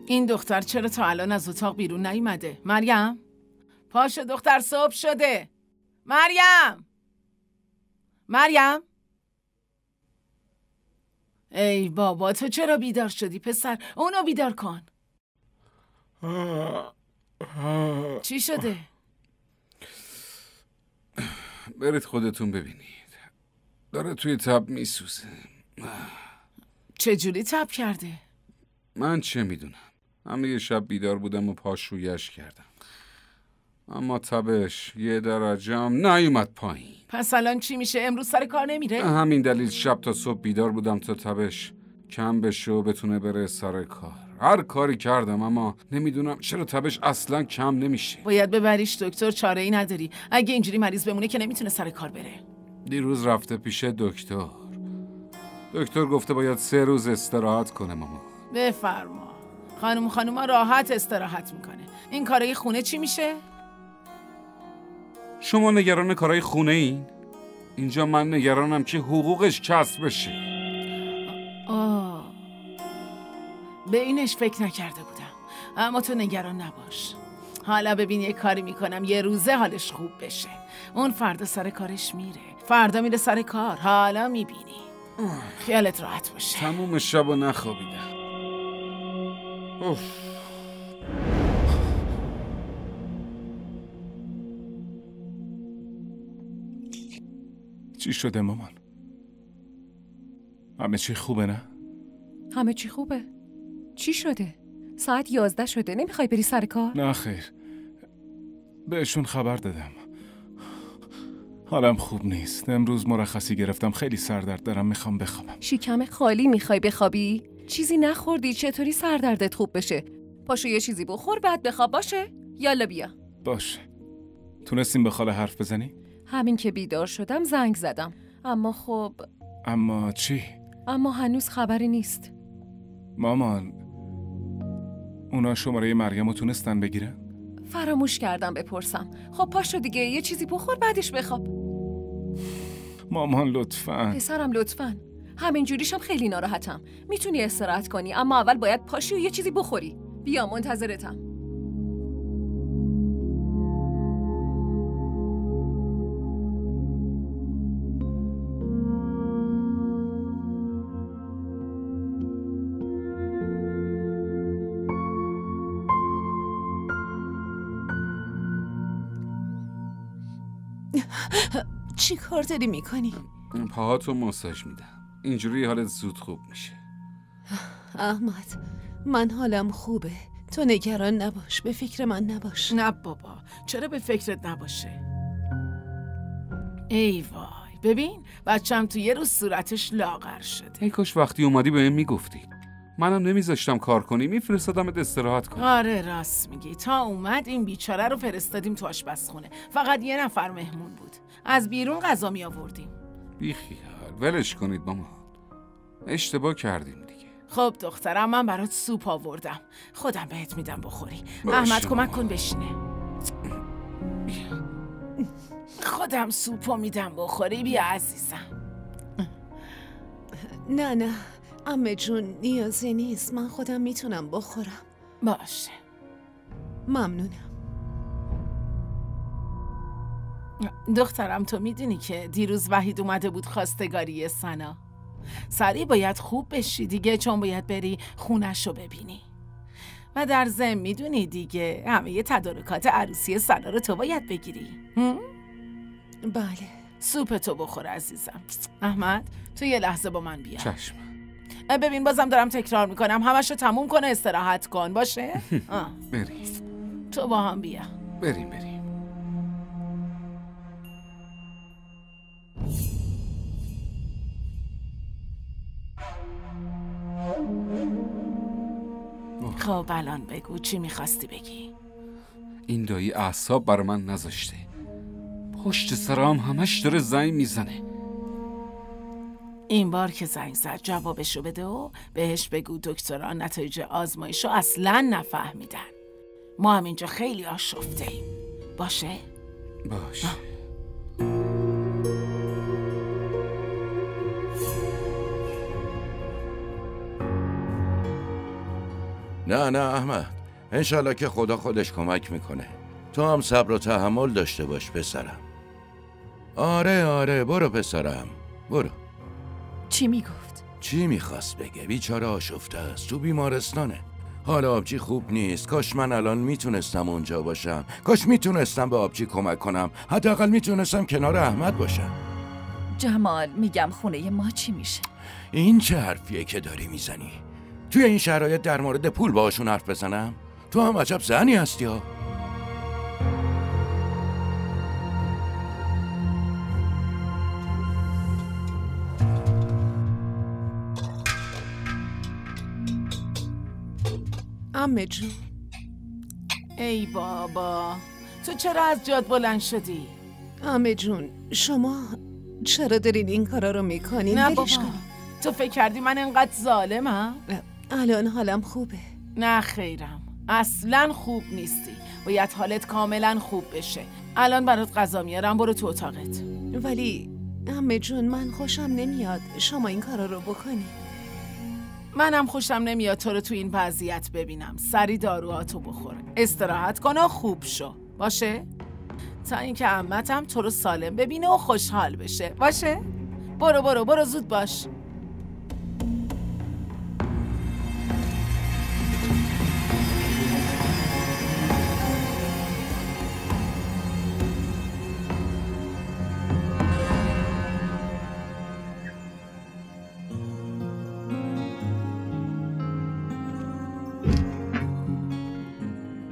این دختر چرا تا الان از اتاق بیرون نیومده؟ مریم؟ پاشو دختر، صبح شده. مریم! مریم؟ ای بابا، تو چرا بیدار شدی پسر؟ اونو بیدار کن. چی شده؟ برید خودتون ببینید. داره توی تب میسوزه. چجوری تب کرده؟ من چه میدونم. همه یه شب بیدار بودم و پاشویش کردم، اما تبش یه درجه هم نیومد پایین. پس الان چی میشه؟ امروز سر کار نمیره؟ همین دلیل شب تا صبح بیدار بودم تا تبش کم بشه و بتونه بره سر کار. هر کاری کردم اما نمیدونم چرا تبش اصلا کم نمیشه. باید ببریش دکتر، چاره ای نداری. اگه اینجوری مریض بمونه که نمیتونه سر کار بره. دیروز رفته پیش دکتر. دکتر گفته باید 3 روز استراحت کنه. ماما بفرما. خانوما راحت استراحت میکنه. این کارای خونه چی میشه؟ شما نگران کارهای خونه این؟ اینجا من نگرانم که حقوقش کسب بشه. به اینش فکر نکرده بودم، اما تو نگران نباش. حالا ببین یه کاری میکنم یه روزه حالش خوب بشه. اون فردا سر کارش میره، فردا میره سر کار. حالا میبینی. خیالت راحت باشه. تموم شب و نخوابیدم. چی شده مامان؟ همه چی خوبه نه؟ همه چی خوبه. چی شده؟ ساعت 11 شده، نمیخوای بری سر کار؟ نه خیر، بهشون خبر دادم. حالم خوب نیست. امروز مرخصی گرفتم، خیلی سردرد دارم، میخوام بخوابم. شکم خالی میخوای بخوابی؟ چیزی نخوردی؟ چطوری سردردت خوب بشه؟ پاشو یه چیزی بخور بعد بخواب. باشه؟ یالا بیا. باشه. تونستیم به خاله حرف بزنی؟ همین که بیدار شدم زنگ زدم، اما خب. اما چی؟ اما هنوز خبری نیست. مامان، اونا شماره مریم رو تونستن بگیرن؟ فراموش کردم بپرسم. خب پاشو دیگه، یه چیزی بخور بعدش بخواب. مامان لطفاً. پسرم لطفاً. همین جوریشم خیلی ناراحتم. میتونی استراحت کنی، اما اول باید پاشی و یه چیزی بخوری. بیا منتظرتم. چی کار داری میکنی؟ پاهاتو ماساژ میدم، اینجوری حالت زود خوب میشه. احمد، من حالم خوبه، تو نگران نباش، به فکر من نباش. نه بابا، چرا به فکرت نباشه؟ ای وای، ببین بچم تو یه روز صورتش لاغر شده. ای کاش وقتی اومدی بهم میگفتی، منم نمیذاشتم کار کنی، میفرستادمت استراحت کنی. آره راست میگی. تا اومد این بیچاره رو فرستادیم تو آشپزخونه. فقط یه نفر مهمون بود، از بیرون غذا می آوردیم. بیخیال، ولش کنید مامان، اشتباه کردیم دیگه. خب دخترم، من برات سوپ آوردم، خودم بهت میدم بخوری. احمد کمک کن بشینه. خودم سوپو میدم بخوری. بیا عزیزم. نه عمه جون، نیازی نیست، من خودم میتونم بخورم. باشه. ممنونم. دخترم تو میدونی که دیروز وحید اومده بود خواستگاری سنا. سریع باید خوب بشی دیگه، چون باید بری خونه‌شو ببینی. و در ضمن میدونی دیگه همه تدارکات عروسی سنا رو تو باید بگیری. بله. سوپ تو بخور عزیزم. احمد تو یه لحظه با من بیا. چشم. ببین بازم دارم تکرار میکنم، همشو تموم کن، استراحت کن. باشه؟ بریم. تو با هم بیا. بریم. خب الان بگو چی میخواستی بگی؟ این دایی اعصاب بر من نذاشته، پشت سرم همش داره زنگ میزنه. این بار که زنگ زد جوابشو بده و بهش بگو دکتران نتایج آزمایشو اصلاً نفهمیدن. ما هم اینجا خیلی آشفته ایم. باشه؟ باشه. نه احمد، انشالله که خدا خودش کمک میکنه. تو هم صبر و تحمل داشته باش پسرم. آره برو پسرم، برو. چی میگفت؟ چی میخواست بگه؟ بیچاره آشفته است، تو بیمارستانه. حالا آبجی خوب نیست. کاش من الان میتونستم اونجا باشم. کاش میتونستم به آبجی کمک کنم. حداقل میتونستم کنار احمد باشم. جمال، میگم خونه ما چی میشه؟ این چه حرفیه که داری میزنی؟ توی این شرایط در مورد پول باهاشون حرف بزنم؟ تو هم عجب زنی هستی ها. عمه جون. ای بابا، تو چرا از جاد بلند شدی؟ عمه جون، شما چرا دارین این کارا رو میکنین؟ نه بابا، تو فکر کردی من انقدر ظالمم؟ الان حالم خوبه. نه خیرم، اصلا خوب نیستی. باید حالت کاملا خوب بشه. الان برات غذا میارم، برو تو اتاقت. ولی عمه جون، من خوشم نمیاد شما این کارا رو بکنی. منم خوشم نمیاد تو رو تو این وضعیت ببینم. سری داروهاتو بخور، استراحت کن و خوب شو، باشه؟ تا اینکه عمتم تو رو سالم ببینه و خوشحال بشه، باشه؟ برو زود باش.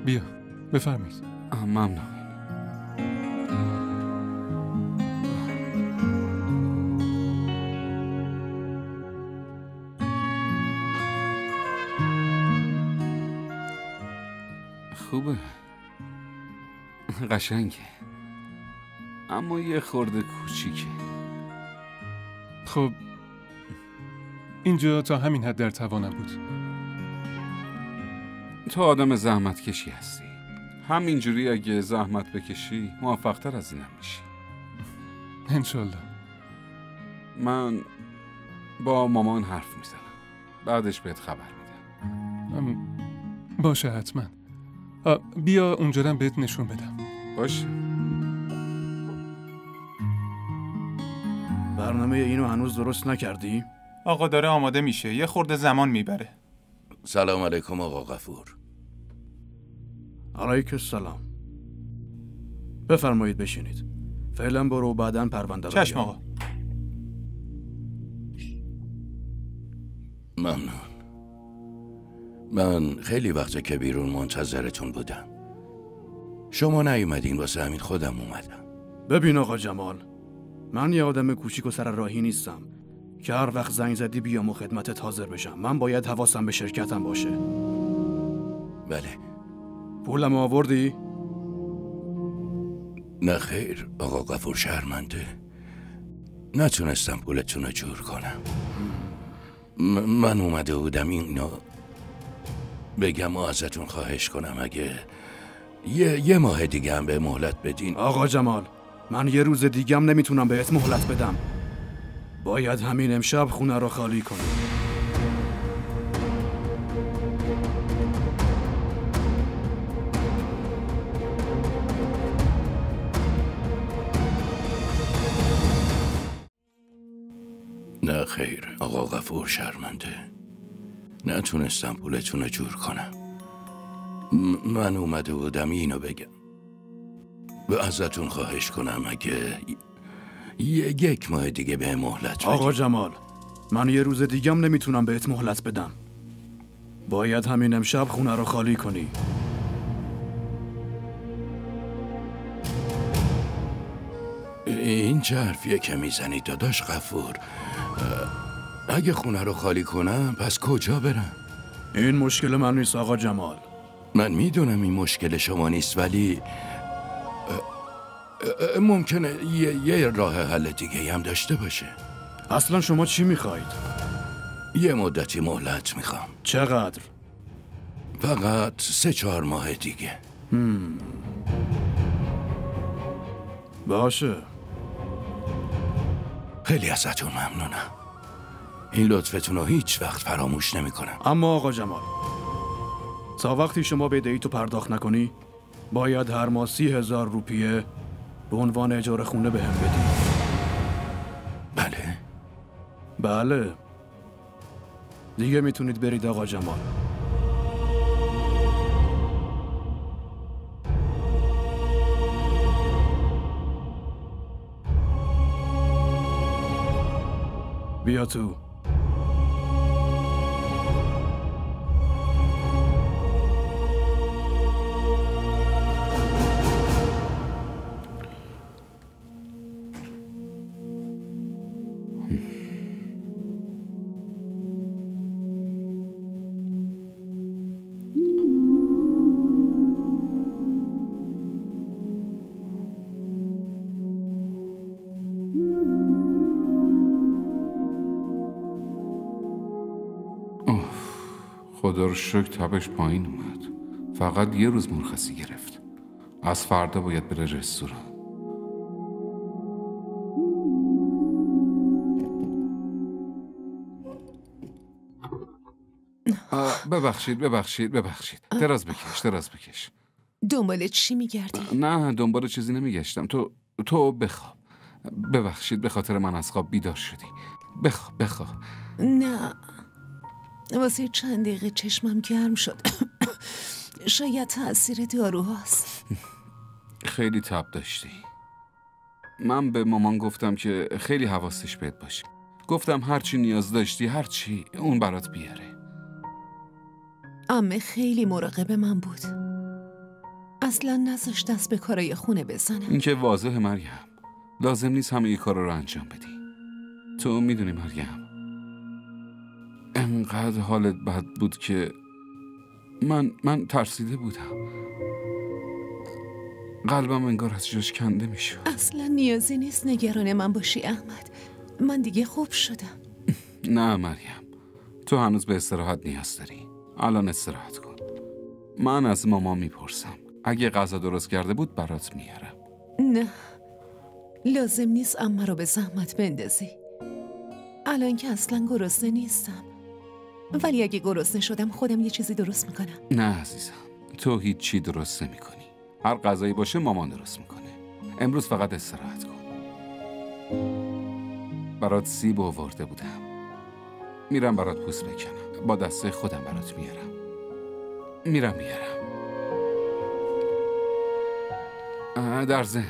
بیا بفرمایید. ممنون. خوبه، قشنگه، اما یه خورده کوچیکه. خب اینجا تا همین حد در توانم بود. تو آدم زحمت کشی هستی. همینجوری اگه زحمت بکشی موفق‌تر از اینم میشی. انشالله. من با مامان حرف میزنم، بعدش بهت خبر میدم. باشه حتما. بیا اونجا بهت نشون بدم. باشه. برنامه اینو هنوز درست نکردی؟ آقا داره آماده میشه، یه خورده زمان میبره. سلام علیکم آقا غفور. علیکم السلام. بفرمایید بشینید. فعلا برو، بعداً پرونده رو چشم بیار. آقا. ممنون. من خیلی وقته که بیرون منتظرتون بودم. شما نیومدین، واسه همین خودم اومدم. ببین آقا جمال، من یه آدم کوچیک و سر راهی نیستم که هر وقت زنگ زدی بیام و خدمتت حاضر بشم. من باید حواسم به شرکتم باشه. بله. پولم آوردی؟ نه خیر آقا غفور، شرمنده نتونستم پولتون رو جور کنم. من اومده بودم اینو بگم و ازتون خواهش کنم اگه یه ماه دیگه هم به مهلت بدین. آقا جمال، من یه روز دیگه هم نمیتونم بهت مهلت بدم. باید همین امشب خونه رو خالی کنی. نه خیر آقا غفور، شرمنده نتونستم پولتون رو جور کنم. من اومده بودم اینو بگم و ازتون خواهش کنم اگه یک ماه دیگه به مهلت بدین. آقا جمال، من یه روز دیگه هم نمیتونم بهت مهلت بدم. باید همین امشب خونه رو خالی کنی. این چه حرفیه که میزنی داداش غفور؟ اگه خونه رو خالی کنم پس کجا برم؟ این مشکل من نیست آقا جمال. من میدونم این مشکل شما نیست، ولی ممکنه یه راه حل دیگه هم داشته باشه. اصلا شما چی میخواید؟ یه مدتی مهلت میخوام. چقدر؟ فقط 3-4 ماه دیگه. باشه. خیلی ازتون ممنونم. این لطفتون رو هیچ وقت فراموش نمی کنم. اما آقا جمال، تا وقتی شما بدهی تو پرداخت نکنی باید هر ماه 30,000 روپیه به عنوان اجاره خونه بهم بدی. بله؟ بله. دیگه میتونید برید آقا جمال. بیا تو. خدا رو شکر تبش پایین اومد. فقط یه روز مرخصی گرفت. از فردا باید بره رستوران. ببخشید. دراز بکش. دنبال چی میگردی؟ نه دنبال چیزی نمیگشتم. تو بخواب. ببخشید به خاطر من از خواب بیدار شدی. بخواب. نه واسه چند دقیقه چشمم گرم شد. شاید تأثیر داروهاست. خیلی تب داشتی. من به مامان گفتم که خیلی حواسش بهت باشه. گفتم هرچی نیاز داشتی هرچی اون برات بیاره. عمه خیلی مراقب من بود. اصلا نذاشت دست به کارای خونه بزنم. این که واضحه مریم. لازم نیست همه ای کارا رو انجام بدی. تو میدونی مریم انقدر حالت بد بود که من ترسیده بودم. قلبم انگار از جاش کنده میشد. اصلا نیازی نیست نگران من باشی احمد. من دیگه خوب شدم. نه مریم تو هنوز به استراحت نیاز داری. الان استراحت کن. من از مامان میپرسم. اگه غذا درست کرده بود برات میارم. نه لازم نیست عمه رو به زحمت بندازی. الان که اصلا گرسنه نیستم. ولی اگه گرسنه شدم خودم یه چیزی درست میکنم. نه عزیزم تو هیچی درست نمیکنی. هر غذایی باشه مامان درست میکنه. امروز فقط استراحت کن. برات سیب آورده بودم. میرم برات پوست بکنم. با دسته خودم برات میارم. میرم. در ضمن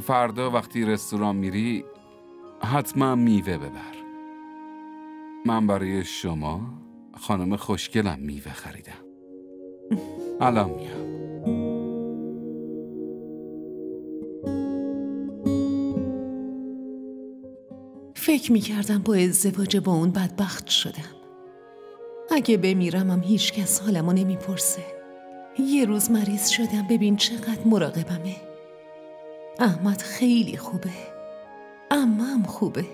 فردا وقتی رستوران میری حتما میوه ببر. من برای شما خانم خوشگلم میوه خریدم. الان میام. فکر میکردم با ازدواج با اون بدبخت شدم. اگه بمیرم هم هیچ کس حالمو نمیپرسه. یه روز مریض شدم ببین چقدر مراقبمه. احمد خیلی خوبه. عمم خوبه.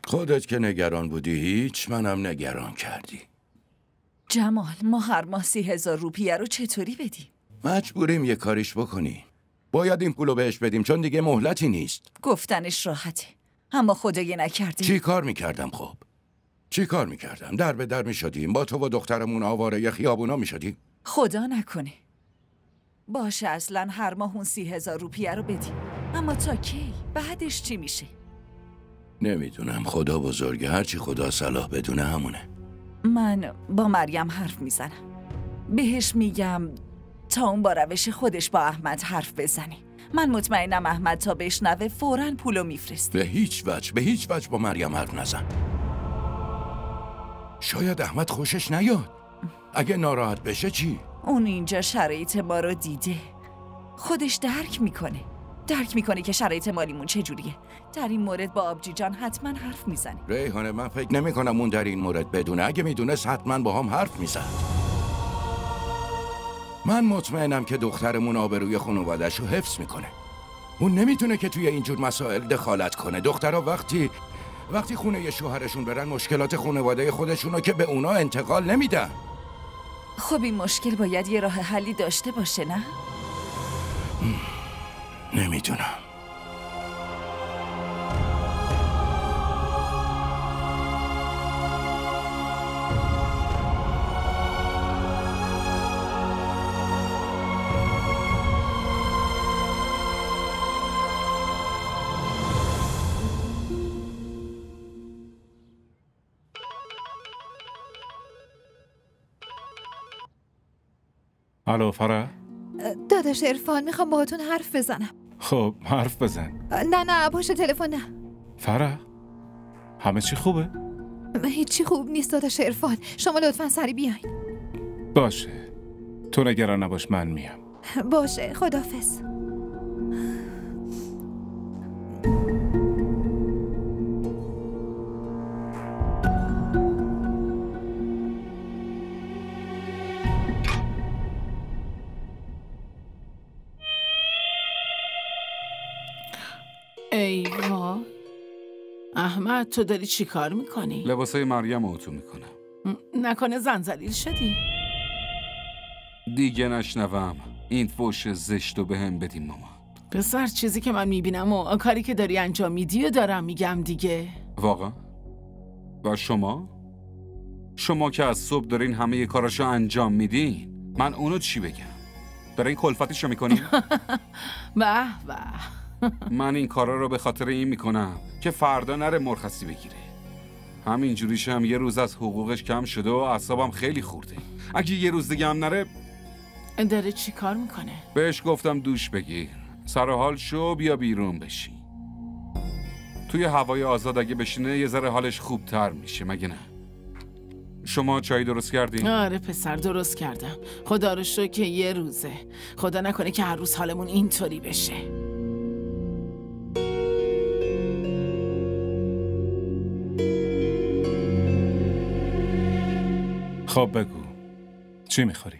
خودت که نگران بودی هیچ، منم نگران کردی. جمال ما هر ماه 30,000 روپیه رو چطوری بدیم؟ مجبوریم یه کاریش بکنی. باید این پولو بهش بدیم چون دیگه مهلتی نیست. گفتنش راحته اما خدایی نکردی. چی کار میکردم خب؟ چی کار میکردم؟ در به در میشدیم با تو و دخترمون آواره خیابونا میشدیم. خدا نکنه. باشه اصلا هر ماه اون 30,000 روپیه رو بدیم. اما تا کی؟ بعدش چی میشه؟ نمیدونم. خدا بزرگه. هرچی خدا صلاح بدونه همونه. من با مریم حرف میزنم. بهش میگم تا اون با روش خودش با احمد حرف بزنه. من مطمئنم احمد تا بشنوه فوراً پولو میفرسته. به هیچ وجه با مریم حرف نزن. شاید احمد خوشش نیاد. اگه ناراحت بشه چی؟ اون اینجا شرایط ما رو دیده. خودش درک میکنه که شرایط مالیمون چجوریه. در این مورد با آبجی جان حتما حرف میزنه. ریحانه من فکر نمی کنم اون در این مورد بدونه. اگه میدونست حتما با هم حرف میزد. من مطمئنم که دخترمون آبروی خانواده‌اش رو حفظ میکنه. اون نمیتونه که توی اینجور مسائل دخالت کنه. دخترها وقتی خونه شوهرشون برن مشکلات خانواده خودشونو که به اونا انتقال نمیدن. خب این مشکل باید یه راه حلی داشته باشه نه؟ نمیدونم. الو فرح؟ داداش عرفان، میخوام باهاتون حرف بزنم. خب حرف بزن. نه پشت تلفن نه. فرح همه چی خوبه؟ هیچی خوب نیست داداش عرفان، شما لطفا سری بیاین. باشه، تو نگران نباش، من میام. باشه، خداحافظ. ای وای، احمد تو داری چی کار میکنی؟ لباسای مریم اتو میکنم. نکنه زنجلیل شدی؟ دیگه نشنوم این فوش زشتو به هم بدیم ماما. پسر چیزی که من میبینم و کاری که داری انجام میدی و دارم میگم دیگه. واقعا؟ و شما که از صبح دارین همه ی کاراشو انجام میدین، من اونو چی بگم؟ دارین کلفتیشو میکنین؟ به به. من این کارا رو به خاطر این میکنم که فردا نره مرخصی بگیره. همین جوریش هم یه روز از حقوقش کم شده و اعصابم خیلی خورده. اگه یه روز دیگه هم نره. داره چی کار میکنه؟ بهش گفتم دوش بگیر، سر حال شو، بیا بیرون بشی. توی هوای آزاد اگه بشینه یه ذره حالش خوبتر میشه، مگه نه؟ شما چای درست کردین؟ آره پسر درست کردم. خدا رو شکر که یه روزه. خدا نکنه که هر روز حالمون اینطوری بشه. خب بگو چی میخوری؟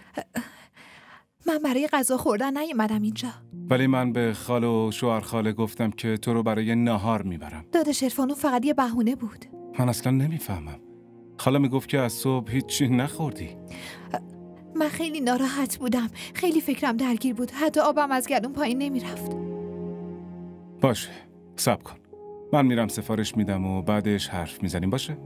من برای غذا خوردن نیومدم اینجا. ولی من به خاله و شوهر خاله گفتم که تو رو برای نهار میبرم. داداش عرفان فقط یه بهونه بود. من اصلا نمیفهمم. خاله میگفت که از صبح هیچی نخوردی. من خیلی ناراحت بودم، خیلی فکرم درگیر بود، حتی آبم از گلوم پایین نمیرفت. باشه صبر کن، من میرم سفارش میدم و بعدش حرف میزنیم. باشه؟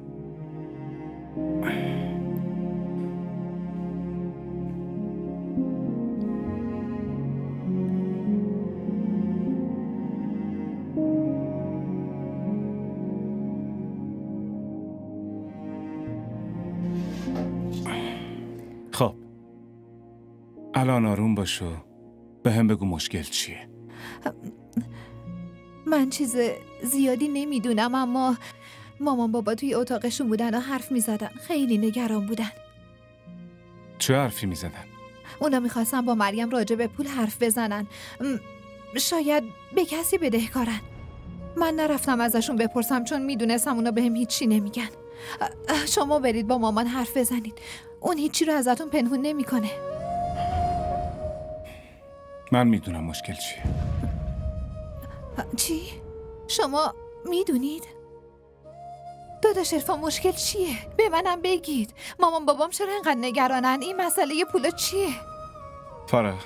خب الان آروم باشو، به هم بگو مشکل چیه. من چیز زیادی نمیدونم، اما مامان بابا توی اتاقشون بودن و حرف میزدن، خیلی نگران بودن. چه حرفی میزدن؟ اونا میخواستن با مریم راجع به پول حرف بزنن، شاید به کسی بدهکارن. من نرفتم ازشون بپرسم چون میدونستم اونا بهم هیچی نمیگن. شما برید با مامان حرف بزنید، اون هیچی رو ازتون پنهون نمیکنه. من میدونم مشکل چیه. چی؟ شما میدونید؟ داداش عرفان مشکل چیه؟ به منم بگید. مامان بابام چرا اینقدر نگرانن؟ این مسئله پولا چیه؟ فرح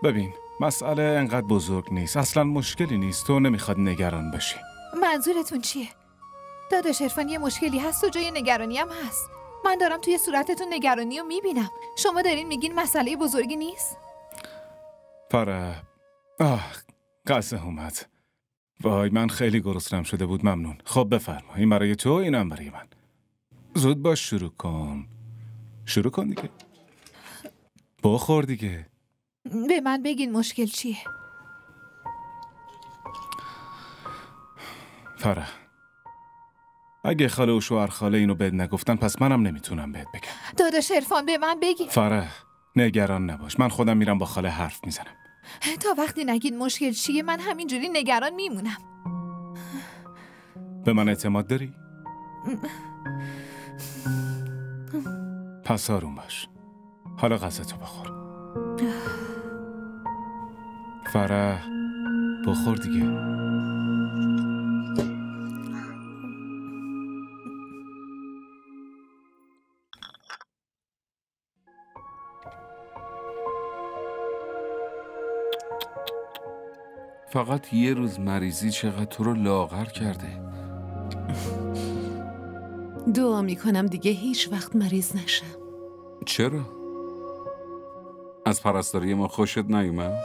ببین، مسئله انقدر بزرگ نیست، اصلا مشکلی نیست، تو نمیخواد نگران باشی. منظورتون چیه؟ داداش عرفان یه مشکلی هست و جای نگرانی هم هست. من دارم توی صورتتون نگرانی رو میبینم. شما دارین میگین مسئله بزرگی نیست؟ فرح قصه اومد. وای من خیلی گرسنم شده بود. ممنون. خب بفرما، این برای تو، اینم برای من. زود باش شروع کن دیگه. بخور دیگه. به من بگین مشکل چیه؟ فرح اگه خاله و شوهر خاله اینو بهت نگفتن پس منم نمیتونم بهت بگم. داداش عرفان به من بگین. فرح نگران نباش، من خودم میرم با خاله حرف میزنم. تا وقتی نگین مشکل چیه من همینجوری نگران میمونم. به من اعتماد داری؟ پس آروم باش. حالا غذاتو بخور. فرح بخور دیگه. فقط یه روز مریضی چقدر تو رو لاغر کرده. دعا میکنم دیگه هیچ وقت مریض نشم. چرا؟ از پرستاری ما خوشت نیومد؟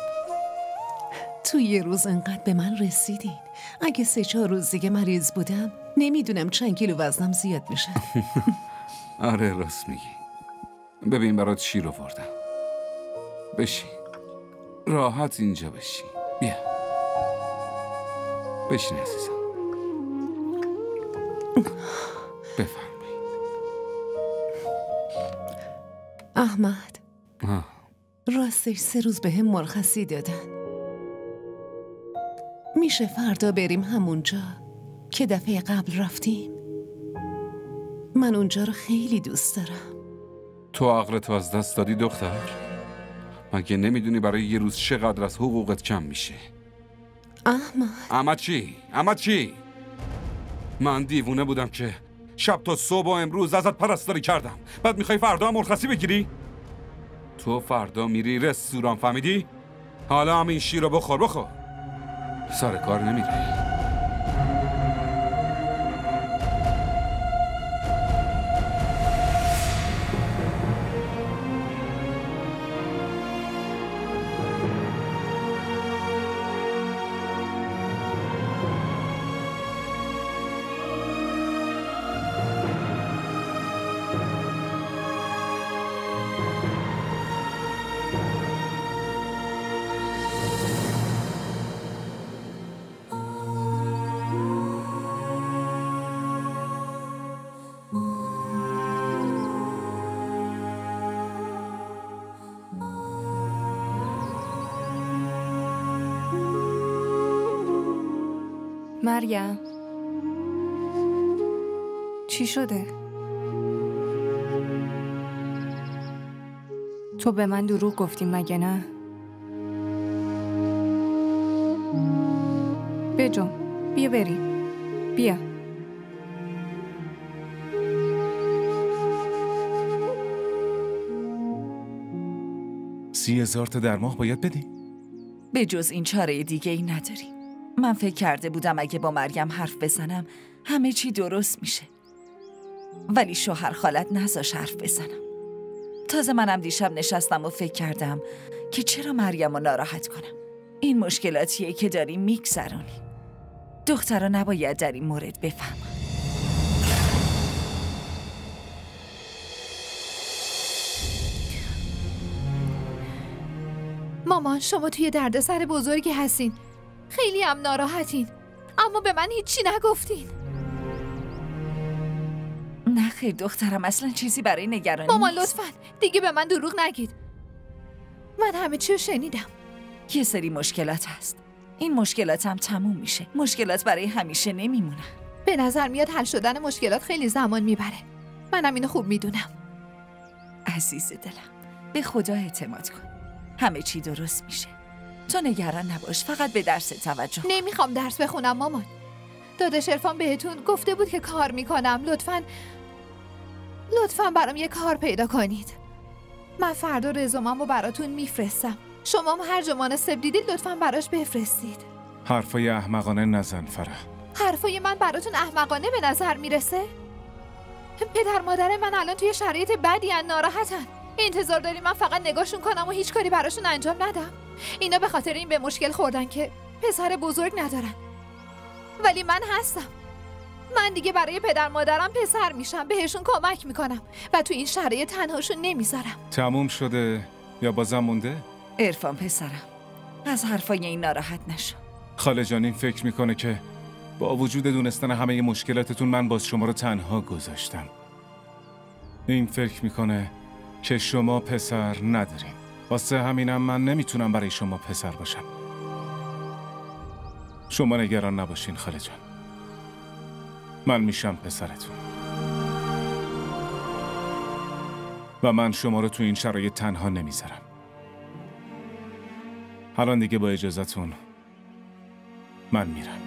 تو یه روز انقدر به من رسیدین. اگه 3-4 روز دیگه مریض بودم نمیدونم چند کیلو وزنم زیاد میشه. آره راست میگی. ببین برات شیر آوردم. بشین، راحت اینجا بشین. بیا بشین عزیزم. بفرمایید. احمد، راستش 3 روز به هم مرخصی دادن. میشه فردا بریم همونجا که دفعه قبل رفتیم؟ من اونجا رو خیلی دوست دارم. تو عقلتو از دست دادی دختر؟ مگه نمیدونی برای یه روز چقدر از حقوقت کم میشه؟ احمد چی؟ من دیوونه بودم که شب تا صبح و امروز ازت پرستاری کردم، بعد میخوای فردا هم مرخصی بگیری؟ تو فردا میری رستوران، فهمیدی؟ حالا هم این شیر رو بخور. سر کار نمیره. مریم، چی شده؟ تو به من دروغ گفتی مگه نه؟ بجم، بیا بریم. بیا. 30,000 تا در ماه باید بدی؟ به جز این چاره دیگه ای نداری. من فکر کرده بودم اگه با مریم حرف بزنم همه چی درست میشه، ولی شوهر خالت نذاش حرف بزنم. تازه منم دیشب نشستم و فکر کردم که چرا مریم رو ناراحت کنم. این مشکلاتیه که داریم میگذرونیم. دخترها نباید در این مورد بفهمن. مامان، شما توی دردسر بزرگی هستین، خیلی هم ناراحتین، اما به من هیچی نگفتین. نه خیر دخترم، اصلا چیزی برای نگرانی مامان نیست. لطفاً دیگه به من دروغ نگید. من همه چی رو شنیدم. یه سری مشکلات هست. این مشکلات هم تموم میشه. مشکلات برای همیشه نمیمونن. به نظر میاد حل شدن مشکلات خیلی زمان میبره. منم اینو خوب میدونم. عزیز دلم، به خدا اعتماد کن. همه چی درست میشه. تو نگران نباش، فقط به درس توجه. نمیخوام درس بخونم مامان. داداش عرفان بهتون گفته بود که کار میکنم. لطفاً برام یه کار پیدا کنید. من فردا رزومه‌مو براتون میفرستم. شما هم هر جا مناسب دیدید لطفاً براش بفرستید. حرفای احمقانه نزن فرح. حرفای من براتون احمقانه به نظر میرسه؟ پدر مادر من الان توی شرایط بدی ان، ناراحتن. انتظار داری من فقط نگاهشون کنم و هیچ کاری براشون انجام ندم؟ اینا به خاطر این به مشکل خوردن که پسر بزرگ ندارن. ولی من هستم. من دیگه برای پدر مادرم پسر میشم، بهشون کمک میکنم و تو این شرایط تنهاشون نمیذارم. تموم شده یا بازم مونده؟ عرفان پسرم، از حرفای این ناراحت نشو. خاله جان این فکر میکنه که با وجود دونستن همه مشکلاتتون من باز شما رو تنها گذاشتم. این فکر میکنه که شما پسر ندارین. واسه همینم من نمیتونم برای شما پسر باشم. شما نگران نباشین خاله جان، من میشم پسرتون و من شما رو تو این شرایط تنها نمیذارم. الان دیگه با اجازهتون من میرم.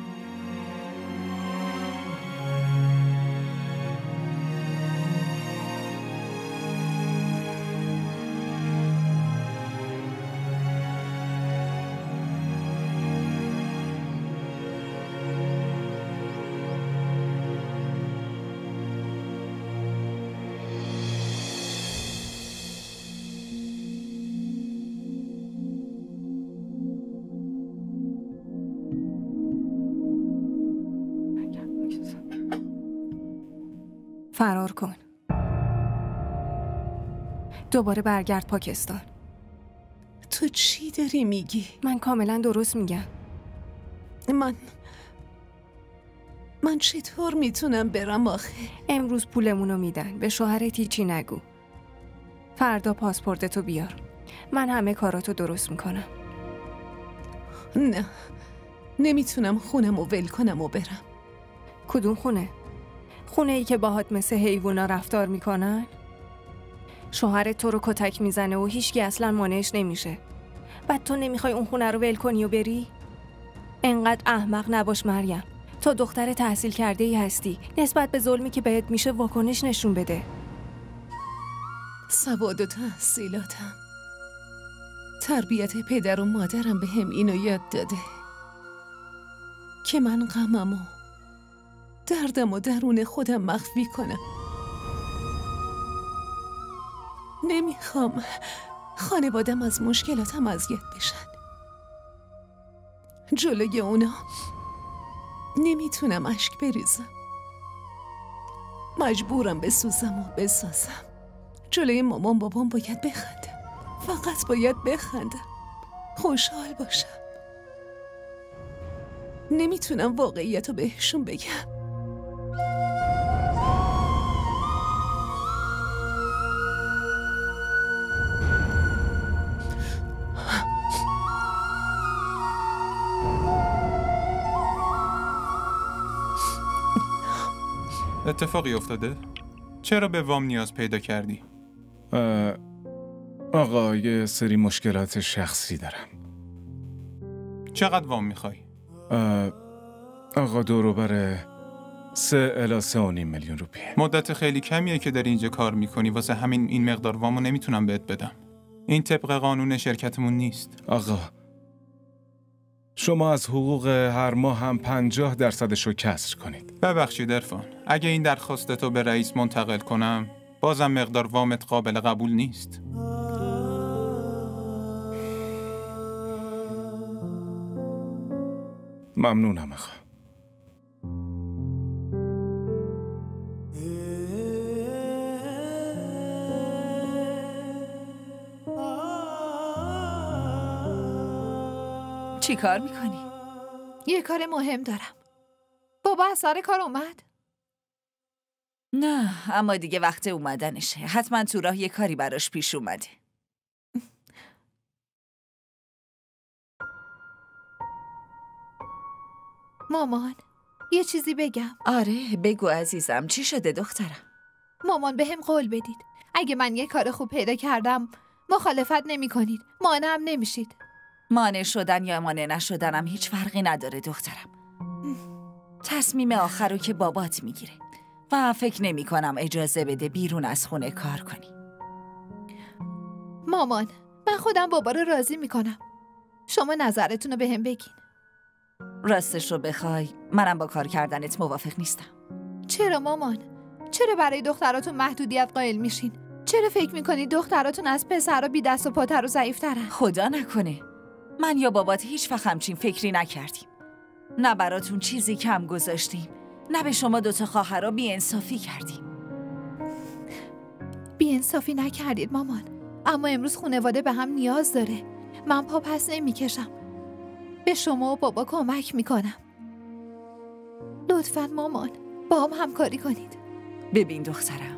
فرار کن. دوباره برگرد پاکستان. تو چی داری میگی؟ من کاملا درست میگم. من چطور میتونم برم آخه؟ امروز پولمونو میدن. به شوهرت هیچی نگو. فردا پاسپورتتو بیار. من همه کاراتو درست میکنم. نه، نمیتونم خونم و ول کنم و برم. کدوم خونه؟ خونه ای که باهات مثل حیوونا رفتار میکنن؟ شوهرت تو رو کتک میزنه و هیچکی اصلا مانعش نمیشه. بعد تو نمیخوای اون خونه رو ول کنی و بری؟ انقدر احمق نباش مریم. تو دختر تحصیل کرده ای هستی. نسبت به ظلمی که بهت میشه واکنش نشون بده. سواد و تحصیلاتم، تربیت پدر و مادرم به هم اینو یاد داده که من غمم و دردم و درون خودم مخفی کنم. نمیخوام خانوادم از مشکلاتم اذیت بشن. جلوی اونا نمیتونم اشک بریزم. مجبورم بسوزم و بسازم. جلوی مامان بابام باید بخندم. فقط باید بخندم. خوشحال باشم. نمیتونم واقعیت رو بهشون بگم. اتفاقی افتاده؟ چرا به وام نیاز پیدا کردی؟ آقا یه سری مشکلات شخصی دارم. چقدر وام میخوای؟ آقا دوروبر 3 الی 3.5 میلیون روپیه. مدت خیلی کمیه که داری اینجا کار میکنی، واسه همین این مقدار وامو نمیتونم بهت بدم. این طبق قانون شرکتمون نیست. آقا شما از حقوق هر ماه هم 50% رو کسر کنید. ببخشید عرفان، اگه این درخواستتو به رئیس منتقل کنم بازم مقدار وامت قابل قبول نیست. ممنونم آقا. چی کار میکنی؟ یه کار مهم دارم. بابا از سر کار اومد؟ نه، اما دیگه وقت اومدنشه. حتما تو راه یه کاری براش پیش اومده. مامان، یه چیزی بگم. آره بگو عزیزم، چی شده دخترم؟ مامان به هم قول بدید اگه من یه کار خوب پیدا کردم مخالفت نمی کنید، مانعم نمیشید. مانع شدن یا مانع نشدنم هیچ فرقی نداره دخترم. تصمیم آخر رو که بابات میگیره و فکر نمی کنم اجازه بده بیرون از خونه کار کنی. مامان، من خودم بابا رو راضی میکنم. شما نظرتون رو به هم بگین. راستش رو بخوای منم با کار کردنت موافق نیستم. چرا مامان؟ چرا برای دختراتون محدودیت قائل میشین؟ چرا فکر میکنید دختراتون از پسرها بی دست و پاتر و ضعیفترن؟ خدا نکنه. من یا بابات هیچ وقت همچین فکری نکردیم. نه براتون چیزی کم گذاشتیم، نه به شما دوتا خواهرها بی‌انصافی کردیم. بی‌انصافی نکردید مامان، اما امروز خانواده به هم نیاز داره. من پا پس نمیکشم. به شما و بابا کمک میکنم. لطفاً مامان با هم همکاری کنید. ببین دخترم،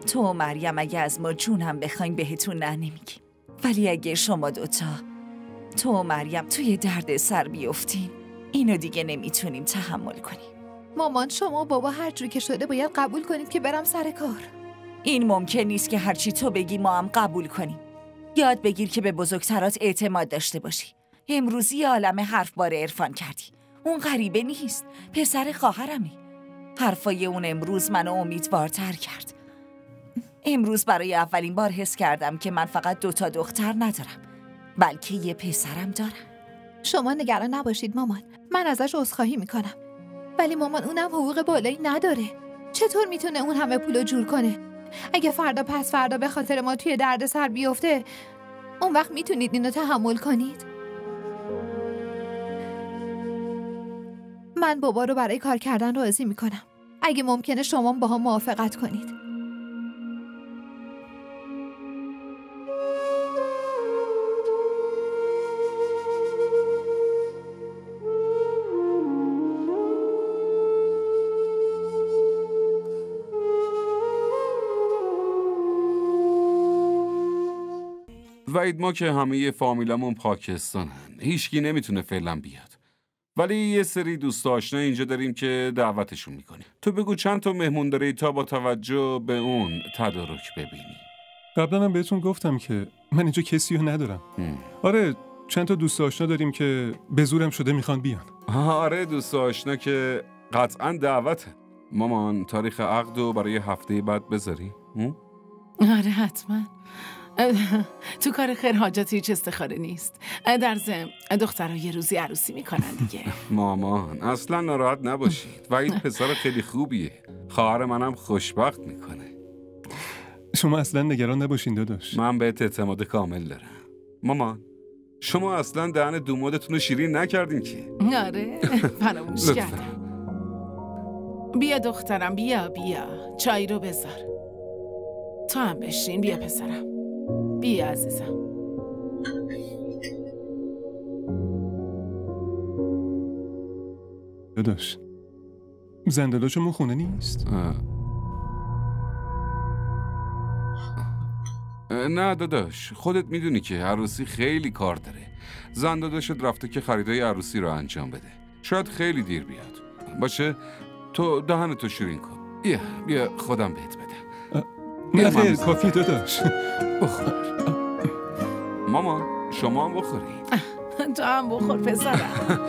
تو و مریم اگه از ما جون هم بخواین بهتون نه نمیگیم، ولی اگه شما دوتا تو و مریم توی درد سر بیفتین اینو دیگه نمیتونیم تحمل کنیم. مامان شما و بابا هر جور که شده باید قبول کنید که برم سر کار. این ممکن نیست که هرچی تو بگی ما هم قبول کنیم. یاد بگیر که به بزرگترات اعتماد داشته باشی. امروز یه عالمه حرف باره عرفان کردی. اون غریبه نیست، پسر خواهرمه. حرفای اون امروز منو امیدوارتر کرد. امروز برای اولین بار حس کردم که من فقط 2 دختر ندارم، بلکه یه پسرم دارم. شما نگران نباشید مامان، من ازش عذرخواهی میکنم. ولی مامان اونم حقوق بالایی نداره. چطور میتونه اون همه پولو جور کنه؟ اگه فردا پس فردا به خاطر ما توی درد سر بیفته، اون وقت میتونید اینو تحمل کنید؟ من بابا رو برای کار کردن راضی میکنم. اگه ممکنه شما با هم موافقت کنید. وحید ما که همه فامیلمون پاکستانن، هیچکی نمیتونه فعلا بیاد، ولی یه سری دوست آشنا اینجا داریم که دعوتشون میکنیم. تو بگو چند تا مهمون داری تا با توجه به اون تدارک ببینی. قبلا هم بهتون گفتم که من اینجا کسی رو ندارم. آره چند تا دوست آشنا داریم که به زورم شده میخوان بیان. آره دوست آشنا که قطعا دعوته. مامان تاریخ عقد رو برای هفته بعد بذاری؟ آره حتما. تو کار خیر حاجتی هیچ استخاره نیست. در ضمن دخترها یه روزی عروسی میکنن دیگه. مامان اصلا ناراحت نباشید، وحید پسر خیلی خوبیه، خواهر منم خوشبخت میکنه. شما اصلا نگران نباشین داداش، من بهت اعتماد کامل دارم. مامان شما اصلا دهن دومادتون رو شیرین نکردین که؟ آره فراموش کردم. بیا دخترم، بیا چای رو بذار. تو هم بشین، بیا پسرم، بیا عزیزم. داداش زندلاشمون خونه نیست؟ نه داداش، خودت میدونی که عروسی خیلی کار داره. زن داداشت رفته که خریدای عروسی رو انجام بده، شاید خیلی دیر بیاد. باشه تو دهنتو شیرین کن. بیا خودم بهت بدم. نه خیر کافی داداش. بخور. مامان شما هم بخوری. تو هم بخور پسرم.